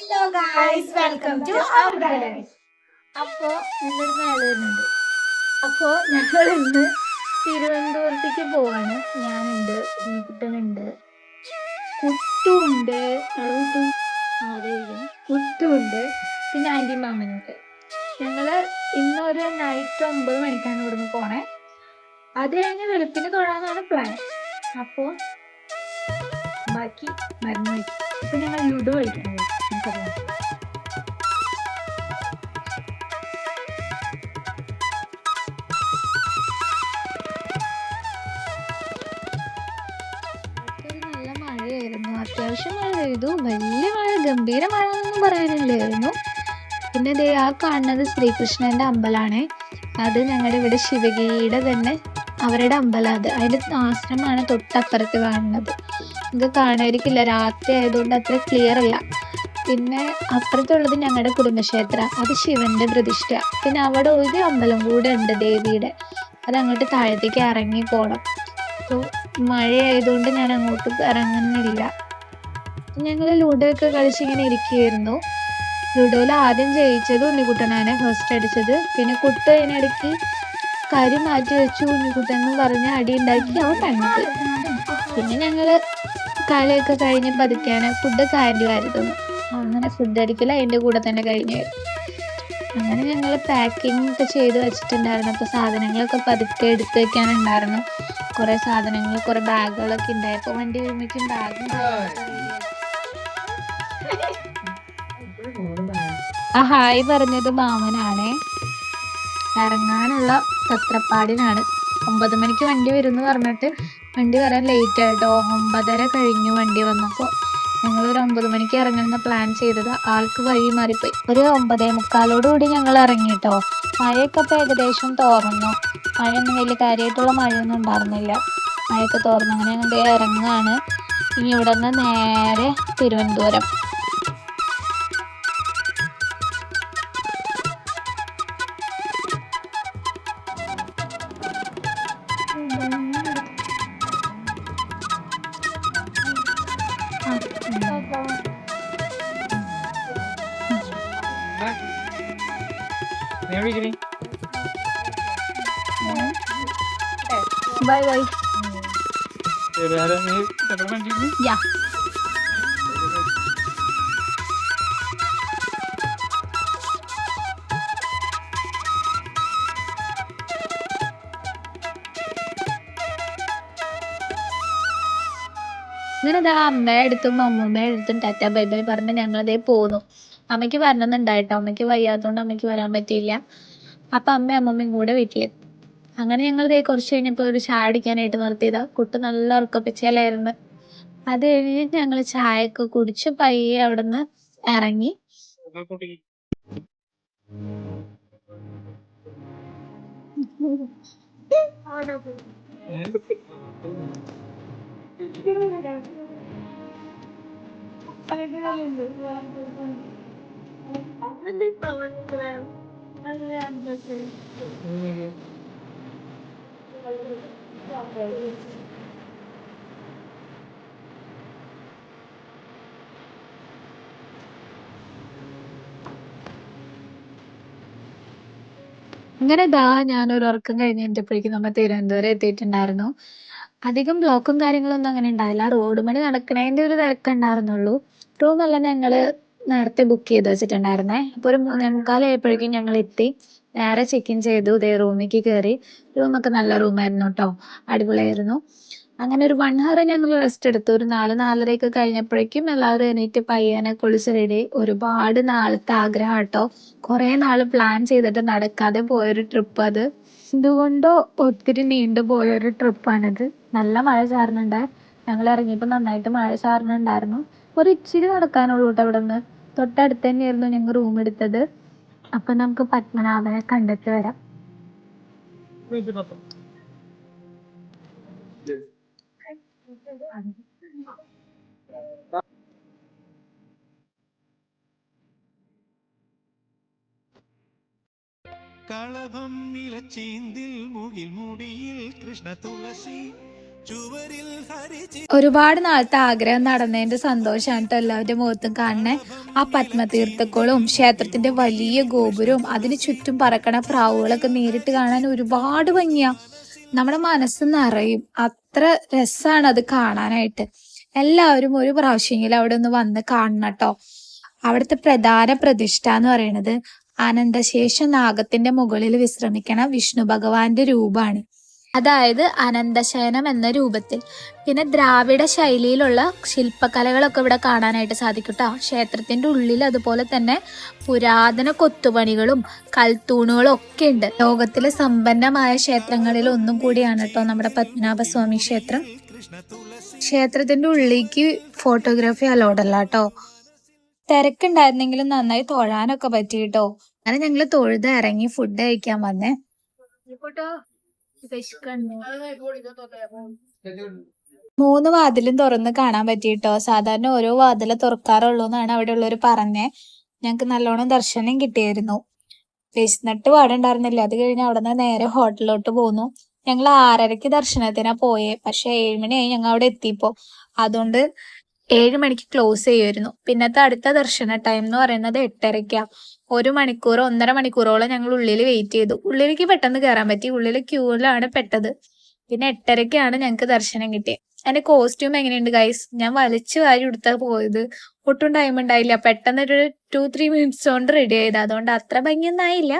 Hello guys, welcome to our guys. അപ്പോൾ എൻ്റെ അടുത്ത് ആൾ വരുന്നുണ്ട്. അപ്പോൾ ഞങ്ങൾ ഇന്ന് തിരുവനന്തപുരത്തേക്ക് പോവാണ്. ഞാനുണ്ട്, കുട്ടനുണ്ട്, കുട്ടുണ്ട്, കുട്ടുണ്ട്, പിന്നെ ആൻറ്റി മാമനുണ്ട്. ഞങ്ങൾ ഇന്നൊരു നൈറ്റ് 9 മണിക്കാണ് ഇവിടുന്ന് പോണേ. അത് കഴിഞ്ഞ് വെളുപ്പിന് തൊഴാനാണ് പ്ലാൻ. അപ്പോൾ ബാക്കി മരുന്ന് വയ്ക്കും. ഇപ്പം ഞങ്ങൾ ലുഡോ കളിക്കുന്നത് നമുക്കറിയാം. നല്ല മഴയായിരുന്നു, അത്യാവശ്യം മഴ പെയ്തു. വലിയ മഴ, ഗംഭീര മഴ എന്നൊന്നും പറയാനില്ലായിരുന്നു. പിന്നെ ദേ ആ കാണുന്നത് ശ്രീകൃഷ്ണന്റെ അമ്പലമാണ്. അത് ഞങ്ങളുടെ ഇവിടെ ശിവഗിരിയുടെ തന്നെ അവരുടെ അമ്പലം. അത് അതിൻ്റെ ആശ്രമമാണ് തൊട്ടപ്പുറത്ത് കാണുന്നത്. ഇത് കാണാതിരിക്കില്ല, രാത്രി ആയതുകൊണ്ട് അത്ര ക്ലിയർ അല്ല. പിന്നെ അപ്പുറത്തുള്ളത് ഞങ്ങളുടെ കുടുംബക്ഷേത്രം, അത് ശിവന്റെ പ്രതിഷ്ഠ. പിന്നെ അവിടെ ഒരു അമ്പലം കൂടെ ഉണ്ട് ദേവിയുടെ, അത് അങ്ങോട്ട് താഴത്തേക്ക് ഇറങ്ങി പോകണം. അപ്പോൾ മഴയായതുകൊണ്ട് ഞാൻ അങ്ങോട്ട് ഇറങ്ങുന്നില്ല. ഞങ്ങൾ ലൂഡോ ഒക്കെ കളിച്ചിങ്ങനെ ഇരിക്കുകയായിരുന്നു. ലുഡോയിൽ ആദ്യം ജയിച്ചത് ഉണ്ണിക്കുട്ടനാണ്, ഫസ്റ്റ് അടിച്ചത്. പിന്നെ കുട്ട അതിനിടയ്ക്ക് കരി മാറ്റി വെച്ചു ഉണ്ണിക്കുട്ടൻ എന്ന് പറഞ്ഞ് അടി ഉണ്ടാക്കി അവൻ കണ്ടത്. പിന്നെ ഞങ്ങൾ കളിയൊക്കെ കഴിഞ്ഞ് പതുക്കെയാണ് ഫുഡ് കാര്യമായിരുന്നു. അങ്ങനെ ഫുഡ് അടിക്കൽ അതിൻ്റെ കൂടെ തന്നെ കഴിഞ്ഞായിരുന്നു. അങ്ങനെ ഞങ്ങൾ പാക്കിംഗ് ഒക്കെ ചെയ്ത് വെച്ചിട്ടുണ്ടായിരുന്നു. അപ്പോൾ സാധനങ്ങളൊക്കെ പതുക്കെ എടുത്ത് വെക്കാനുണ്ടായിരുന്നു. കുറേ സാധനങ്ങൾ, കുറേ ബാഗുകളൊക്കെ ഉണ്ടായപ്പോൾ വണ്ടി വരുമ്പോഴേക്കും ബാഗും ആ ഹായ് പറഞ്ഞത് മാമനാണേ. ഇറങ്ങാനുള്ള തത്രപ്പാടിനാണ്. 9 മണിക്ക് വണ്ടി വരും എന്ന് പറഞ്ഞിട്ട് വണ്ടി വരാൻ ലേറ്റ് ആയിട്ടോ. 9:30 കഴിഞ്ഞു വണ്ടി വന്നപ്പോൾ. ഞങ്ങളൊരു 9 മണിക്ക് ഇറങ്ങുന്ന പ്ലാൻ ചെയ്തത്, ആൾക്ക് വഴി മാറിപ്പോയി. ഒരു 9:45 ഞങ്ങൾ ഇറങ്ങിട്ടോ. മഴയൊക്കെ ഇപ്പോൾ ഏകദേശം തോർന്നു. മഴയൊന്നും വലിയ കാര്യമായിട്ടുള്ള മഴയൊന്നും ഉണ്ടായിരുന്നില്ല. മഴയൊക്കെ തോർന്നു. അങ്ങനെ ഞങ്ങൾ ഇറങ്ങുകയാണ്. ഇനി ഇവിടെ നിന്ന് നേരെ തിരുവനന്തപുരം. Bye bye. Yeah. അങ്ങനെ ഇതാ അമ്മയുടെ അടുത്തും അമ്മൂമ്മയുടെ അടുത്തും ടാറ്റ ബൈ ബൈ പറഞ്ഞ് ഞങ്ങളതേ പോന്നു. അമ്മയ്ക്ക് വരണമെന്നുണ്ടായിട്ടോ. അമ്മയ്ക്ക് വയ്യാത്തതുകൊണ്ട് അമ്മയ്ക്ക് വരാൻ പറ്റിയില്ല. അപ്പം അമ്മയും അമ്മൂമ്മയും കൂടെ വീട്ടിലെത്തി. അങ്ങനെ ഞങ്ങൾ ദേ കുറച്ച് കഴിഞ്ഞപ്പോൾ ഒരു ചായ അടിക്കാനായിട്ട് നിർത്തിയതാ. കുട്ടി നല്ല ഉറക്കപ്പിച്ചലായിരുന്നു. അത് കഴിഞ്ഞ് ഞങ്ങൾ ചായയൊക്കെ കുടിച്ച് പയ്യെ അവിടെ നിന്ന് ഇറങ്ങി. അങ്ങനെ ദാ ഞാനൊരു ഉറക്കം കഴിഞ്ഞപ്പോഴേക്കും നമ്മൾ തിരുവനന്തപുരം എത്തിയിട്ടുണ്ടായിരുന്നു. അധികം ബ്ലോക്കും കാര്യങ്ങളൊന്നും അങ്ങനെ ഉണ്ടായില്ല. റോഡ് പണി നടക്കണതിൻ്റെ ഒരു തിരക്കുണ്ടായിരുന്നുള്ളൂ. റൂമെല്ലാം ഞങ്ങൾ നേരത്തെ ബുക്ക് ചെയ്ത് വെച്ചിട്ടുണ്ടായിരുന്നേ. അപ്പോൾ ഒരു 3:45 ആയപ്പോഴേക്കും ഞങ്ങൾ എത്തി. നേരെ ചെക്ക് ഇൻ ചെയ്തു. ഇതേ റൂമിലേക്ക് കയറി. റൂമൊക്കെ നല്ല റൂമായിരുന്നു കേട്ടോ, അടിപൊളിയായിരുന്നു. അങ്ങനെ ഒരു 1 ഹവർ ഞങ്ങൾ റെസ്റ്റ് എടുത്തു. ഒരു 4-4:30 കഴിഞ്ഞപ്പോഴേക്കും എല്ലാവരും എണീറ്റ് പയ്യനെ കുളിച്ച് റെഡി. ഒരുപാട് നാളത്തെ ആഗ്രഹം കേട്ടോ, കുറേ നാൾ പ്ലാൻ ചെയ്തിട്ട് നടക്കാതെ പോയൊരു ട്രിപ്പ് അത്. എന്തുകൊണ്ടോ ഒത്തിരി നീണ്ടു പോയൊരു ട്രിപ്പാണിത്. നല്ല മഴ ചാറുന്നുണ്ട്. ഞങ്ങൾ ഇറങ്ങിയപ്പോൾ നന്നായിട്ട് മഴ ചാറുന്നുണ്ടായിരുന്നു. ഒരു ഇച്ചിരി നടക്കാനുള്ളൂ കേട്ടോ. ഇവിടെ നിന്ന് തൊട്ടടുത്ത് തന്നെയായിരുന്നു ഞങ്ങൾ റൂം എടുത്തത്. അപ്പം നമുക്ക് പത്മനാഭനെ കണ്ടിട്ട് വരാം. കളഭം നിലച്ചീന്തിൽ മുകിൽ മുടിയിൽ കൃഷ്ണ തുളസി ഒരുപാട് നാളത്തെ ആഗ്രഹം നടന്നതിന്റെ സന്തോഷമാണ് കേട്ടോ എല്ലാവരുടെ മുഖത്തും കാണണേ. ആ പത്മതീർത്ഥക്കുളവും ക്ഷേത്രത്തിന്റെ വലിയ ഗോപുരവും അതിന് ചുറ്റും പറക്കണ പ്രാവുകളൊക്കെ നേരിട്ട് കാണാൻ ഒരുപാട് ഭംഗിയാ. നമ്മുടെ മനസ്സ് നിറയും. അത്ര രസാണ് അത് കാണാനായിട്ട്. എല്ലാവരും ഒരു പ്രാവശ്യമെങ്കിലും അവിടെ ഒന്ന് വന്ന് കാണണം കേട്ടോ. അവിടുത്തെ പ്രധാന പ്രതിഷ്ഠ എന്ന് പറയുന്നത് അനന്തശേഷ നാഗത്തിന്റെ മുകളിൽ വിശ്രമിക്കണ വിഷ്ണു ഭഗവാന്റെ രൂപമാണ്. അതായത് അനന്തശയനം എന്ന രൂപത്തിൽ. പിന്നെ ദ്രാവിഡ ശൈലിയിലുള്ള ശില്പകലകളൊക്കെ ഇവിടെ കാണാനായിട്ട് സാധിക്കും കേട്ടോ. ക്ഷേത്രത്തിന്റെ ഉള്ളിൽ അതുപോലെ തന്നെ പുരാതന കൊത്തുപണികളും കൽത്തൂണുകളും ഒക്കെ ഉണ്ട്. ലോകത്തിലെ സമ്പന്നമായ ക്ഷേത്രങ്ങളിൽ ഒന്നും കൂടിയാണ് കേട്ടോ നമ്മുടെ പത്മനാഭസ്വാമി ക്ഷേത്രം. ക്ഷേത്രത്തിന്റെ ഉള്ളിലേക്ക് ഫോട്ടോഗ്രാഫി അലോഡല്ല കേട്ടോ. തിരക്കുണ്ടായിരുന്നെങ്കിലും നന്നായി തൊഴാനൊക്കെ പറ്റി കേട്ടോ. അങ്ങനെ ഞങ്ങള് തൊഴുത് ഇറങ്ങി ഫുഡ് കഴിക്കാൻ വന്നേ. 3 വാതിലും തുറന്ന് കാണാൻ പറ്റിട്ടോ. സാധാരണ ഓരോ വാതില തുറക്കാറുള്ളൂ എന്നാണ് അവിടെ ഉള്ളവർ പറഞ്ഞേ. ഞങ്ങക്ക് നല്ലോണം ദർശനം കിട്ടിയായിരുന്നു. വിശന്നിട്ട് പാടുണ്ടായിരുന്നില്ല. അത് കഴിഞ്ഞ് അവിടെ നിന്ന് നേരെ ഹോട്ടലിലോട്ട് പോന്നു. ഞങ്ങൾ 6:30 ദർശനത്തിനാ പോയേ. പക്ഷെ 7 മണിയായി ഞങ്ങൾ അവിടെ എത്തിയപ്പോ. അതുകൊണ്ട് 7 മണിക്ക് ക്ലോസ് ചെയ്യുമായിരുന്നു. പിന്നത്തെ അടുത്ത ദർശന ടൈം എന്ന് പറയുന്നത് 8:30. 1 മണിക്കൂർ 1.5 മണിക്കൂറോളം ഞങ്ങൾ ഉള്ളിൽ വെയിറ്റ് ചെയ്തു. ഉള്ളിലേക്ക് പെട്ടെന്ന് കയറാൻ പറ്റി. ഉള്ളിൽ ക്യൂവിലാണ് പെട്ടത്. പിന്നെ 8:30ക്കാണ് ഞങ്ങൾക്ക് ദർശനം കിട്ടിയത്. എന്റെ കോസ്റ്റ്യൂം എങ്ങനെയുണ്ട് ഗൈസ്? ഞാൻ വലിച്ചു വാരി എടുത്താ പോയത്. ഒട്ടും ടൈം ഉണ്ടായില്ല. പെട്ടെന്ന് ഒരു 2-3 മിനിറ്റ്സ് കൊണ്ട് റെഡി ആയത്. അതുകൊണ്ട് അത്ര ഭംഗിയൊന്നും ആയില്ല.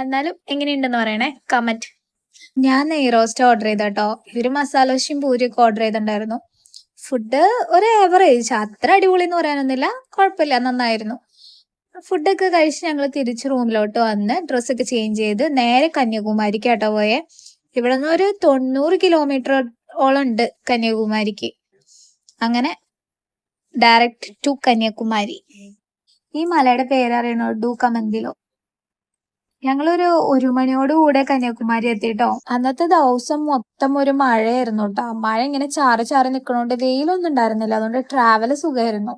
എന്നാലും എങ്ങനെയുണ്ടെന്ന് പറയണേ, കമന്റ്. ഞാൻ നെയ് റോസ്റ്റ് ഓർഡർ ചെയ്ത കേട്ടോ. ഇവര് മസാല ദോശയും പൂരിയൊക്കെ ഓർഡർ ചെയ്തിട്ടുണ്ടായിരുന്നു. ഫുഡ് ഒരു ആവറേജ്, അത്ര അടിപൊളി എന്ന് പറയാനൊന്നുമില്ല, കുഴപ്പമില്ല, നന്നായിരുന്നു. ഫുഡൊക്കെ കഴിച്ച് ഞങ്ങൾ തിരിച്ച് റൂമിലോട്ട് വന്ന് ഡ്രസ്സൊക്കെ ചേഞ്ച് ചെയ്ത് നേരെ കന്യാകുമാരിക്കാട്ടോ പോയെ. ഇവിടെ നിന്ന് ഒരു 90 കിലോമീറ്റർ ഓളം ഉണ്ട് കന്യാകുമാരിക്ക്. അങ്ങനെ ഡയറക്റ്റ് ടു കന്യാകുമാരി. ഈ മലയുടെ പേരറിയണോ? ഡൂക്കമന്തിലോ. ഞങ്ങളൊരു 1 മണിയോടുകൂടെ കന്യാകുമാരി എത്തിട്ടോ. അന്നത്തെ ദിവസം മൊത്തം ഒരു മഴയായിരുന്നു കേട്ടോ. മഴ ഇങ്ങനെ ചാറി ചാറി നിക്കണോണ്ട് വെയിലൊന്നും ഉണ്ടായിരുന്നില്ല. അതുകൊണ്ട് ട്രാവൽ സുഖമായിരുന്നു.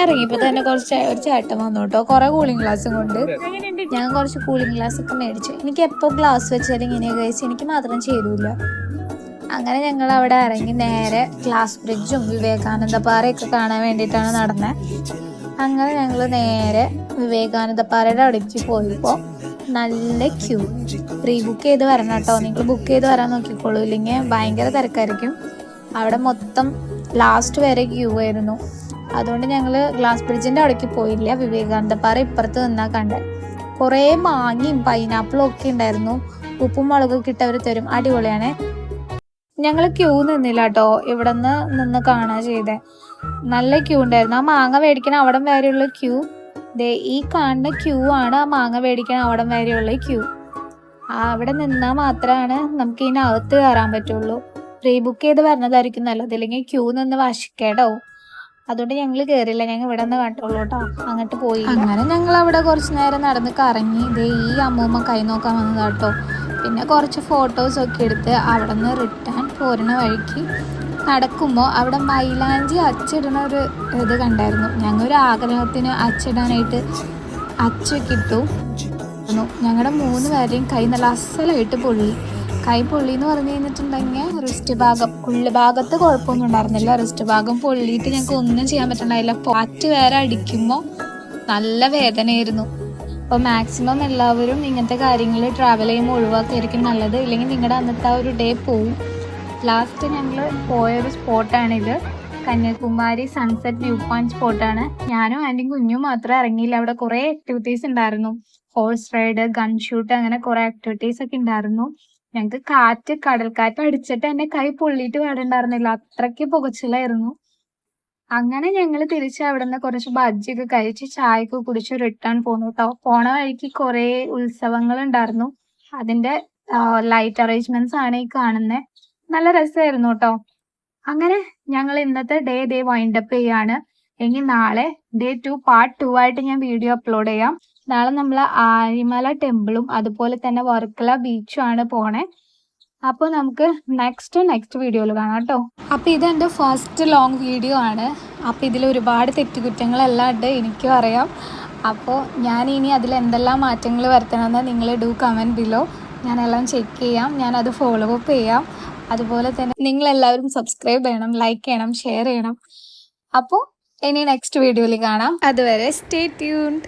ഇറങ്ങിയപ്പോ തന്നെ ഒരു ചേട്ടൻ വന്നു കേട്ടോ. കുറെ കൂളിംഗ് ഗ്ലാസും കൊണ്ട്. ഞാൻ കുറച്ച് കൂളിംഗ് ഗ്ലാസ് ഒക്കെ മേടിച്ചു. എനിക്ക് എപ്പോ ഗ്ലാസ് വെച്ചാലും ഇങ്ങനെ കഴിച്ച് എനിക്ക് മാത്രം ചേരൂല. അങ്ങനെ ഞങ്ങൾ അവിടെ ഇറങ്ങി നേരെ ഗ്ലാസ് ബ്രിഡ്ജും വിവേകാനന്ദ പാറയൊക്കെ കാണാൻ വേണ്ടിയിട്ടാണ് നടന്നത്. അങ്ങനെ ഞങ്ങൾ നേരെ വിവേകാനന്ദ പാറയുടെ അടുത്ത് പോയപ്പോ നല്ല ക്യൂ. പ്രീ ബുക്ക് ചെയ്ത് വരണം കേട്ടോ. നിങ്ങൾ ബുക്ക് ചെയ്ത് വരാൻ നോക്കിക്കോളൂ, ഇല്ലെങ്കിൽ ഭയങ്കര തിരക്കായിരിക്കും. അവിടെ മൊത്തം ലാസ്റ്റ് വരെ ക്യൂ ആയിരുന്നു. അതുകൊണ്ട് ഞങ്ങൾ ഗ്ലാസ് ബ്രിഡ്ജിന്റെ അവിടേക്ക് പോയില്ല. വിവേകാനന്ദ പാറ ഇപ്പുറത്ത് നിന്നാ കണ്ടത്. കുറേ മാങ്ങയും പൈനാപ്പിളും ഒക്കെ ഉണ്ടായിരുന്നു. ഉപ്പും മുളകൊക്കെ ഇട്ട് അവർ തരും. അടിപൊളിയാണ്. ഞങ്ങൾ ക്യൂ നിന്നില്ല കേട്ടോ. ഇവിടെ നിന്ന് കാണാ ചെയ്തേ. നല്ല ക്യൂ ഉണ്ടായിരുന്നു. ആ മാങ്ങ മേടിക്കണ അവിടം വരെയുള്ള ക്യൂ. ഈ കാണുന്ന ക്യൂ ആണ് ആ മാങ്ങ മേടിക്കണ അവിടം വരെയുള്ള ക്യൂ. അവിടെ നിന്നാൽ മാത്രമാണ് നമുക്ക് ഇതിനകത്ത് കയറാൻ പറ്റുള്ളൂ. പ്രീ ബുക്ക് ചെയ്ത് വരുന്നതായിരിക്കും നല്ലത്, അല്ലെങ്കിൽ ക്യൂ നിന്ന് വശിക്കേടാവും. അതുകൊണ്ട് ഞങ്ങൾ കയറില്ല. ഞങ്ങൾ ഇവിടെ നിന്ന് കണ്ടുള്ളൂ കേട്ടോ. അങ്ങോട്ട് പോയി. അങ്ങനെ ഞങ്ങൾ അവിടെ കുറച്ച് നേരം നടന്ന് കറങ്ങി. ഈ അമ്മൂമ്മ കൈ നോക്കാൻ വന്നതാട്ടോ. പിന്നെ കുറച്ച് ഫോട്ടോസൊക്കെ എടുത്ത് അവിടെ നിന്ന് റിട്ടേൺ പോരുന്ന വഴിക്ക് നടക്കുമ്പോൾ അവിടെ മൈലാഞ്ചി അച്ചിടുന്ന ഒരു ഇത് കണ്ടായിരുന്നു. ഞങ്ങളൊരു ആഗ്രഹത്തിന് അച്ചിടാനായിട്ട് അച്ചൊക്കെ ഇട്ടു. ഞങ്ങളുടെ 3 പേരെയും കൈ നല്ല അസലായിട്ട് പൊള്ളി. കൈ പൊള്ളി എന്ന് പറഞ്ഞു കഴിഞ്ഞിട്ടുണ്ടെങ്കിൽ റിസ്റ്റ് ഭാഗം, ഉള്ളു ഭാഗത്ത് കുഴപ്പമൊന്നും ഉണ്ടായിരുന്നില്ല. റിസ്റ്റ് ഭാഗം പൊള്ളിയിട്ട് ഞങ്ങൾക്ക് ഒന്നും ചെയ്യാൻ പറ്റണ്ടായില്ല. പാറ്റ് വേറെ അടിക്കുമ്പോൾ നല്ല വേദനയായിരുന്നു. അപ്പോൾ മാക്സിമം എല്ലാവരും ഇങ്ങനത്തെ കാര്യങ്ങൾ ട്രാവൽ ചെയ്യുമ്പോൾ ഒഴിവാക്കിയായിരിക്കും നല്ലത്. ഇല്ലെങ്കിൽ നിങ്ങളുടെ അന്നത്തെ ആ ഒരു ഡേ പോവും. ലാസ്റ്റ് ഞങ്ങൾ പോയൊരു സ്പോട്ടാണിത്. കന്യാകുമാരി സൺസെറ്റ് വ്യൂ പോയിന്റ് സ്പോട്ടാണ്. ഞാനും ആൻറ്റിയും കുഞ്ഞും മാത്രം ഇറങ്ങിയില്ല. അവിടെ കുറേ ആക്ടിവിറ്റീസ് ഉണ്ടായിരുന്നു. ഹോഴ്സ് റൈഡ്, ഗൺ ഷൂട്ട്, അങ്ങനെ കുറേ ആക്ടിവിറ്റീസ് ഒക്കെ ഉണ്ടായിരുന്നു. ഞങ്ങൾക്ക് കടൽക്കാറ്റ് അടിച്ചിട്ട് എന്നെ കൈ പൊള്ളിയിട്ട് പാടുണ്ടായിരുന്നില്ല. അത്രയ്ക്ക് പുകച്ചിലായിരുന്നു. അങ്ങനെ ഞങ്ങൾ തിരിച്ച് അവിടെ നിന്ന് കുറച്ച് ബജ്ജിയൊക്കെ കഴിച്ച് ചായയൊക്കെ കുടിച്ച് റിട്ടേൺ പോന്നു കേട്ടോ. പോണ വഴിക്ക് കുറേ ഉത്സവങ്ങൾ ഉണ്ടായിരുന്നു. അതിന്റെ ലൈറ്റ് അറേഞ്ച്മെന്റ്സ് ആണ് ഈ കാണുന്നത്. നല്ല രസമായിരുന്നു കേട്ടോ. അങ്ങനെ ഞങ്ങൾ ഇന്നത്തെ ഡേ വൈൻഡപ്പ് ചെയ്യാണ്. ഇനി നാളെ ഡേ 2 പാർട്ട് 2 ആയിട്ട് ഞാൻ വീഡിയോ അപ്ലോഡ് ചെയ്യാം. നാളെ നമ്മൾ ആഴിമല ടെമ്പിളും അതുപോലെ തന്നെ വർക്കല ബീച്ചും ആണ് പോണേ. അപ്പോൾ നമുക്ക് നെക്സ്റ്റ് വീഡിയോയിൽ കാണാം കേട്ടോ. അപ്പോൾ ഇതെൻ്റെ ഫസ്റ്റ് ലോങ് വീഡിയോ ആണ്. അപ്പോൾ ഇതിൽ ഒരുപാട് തെറ്റുകുറ്റങ്ങളെല്ലാം ഉണ്ട്, എനിക്കും അറിയാം. അപ്പോൾ ഞാൻ ഇനി അതിൽ എന്തെല്ലാം മാറ്റങ്ങൾ വരുത്തണമെന്ന് നിങ്ങൾ കമൻറ്റ് ബിലോ. ഞാനെല്ലാം ചെക്ക് ചെയ്യാം, ഞാനത് ഫോളോ അപ്പ് ചെയ്യാം. അതുപോലെ തന്നെ നിങ്ങളെല്ലാവരും സബ്സ്ക്രൈബ് ചെയ്യണം, ലൈക്ക് ചെയ്യണം, ഷെയർ ചെയ്യണം. അപ്പോൾ ഇനി നെക്സ്റ്റ് വീഡിയോയിൽ കാണാം. അതുവരെ സ്റ്റേ ട്യൂൺഡ്.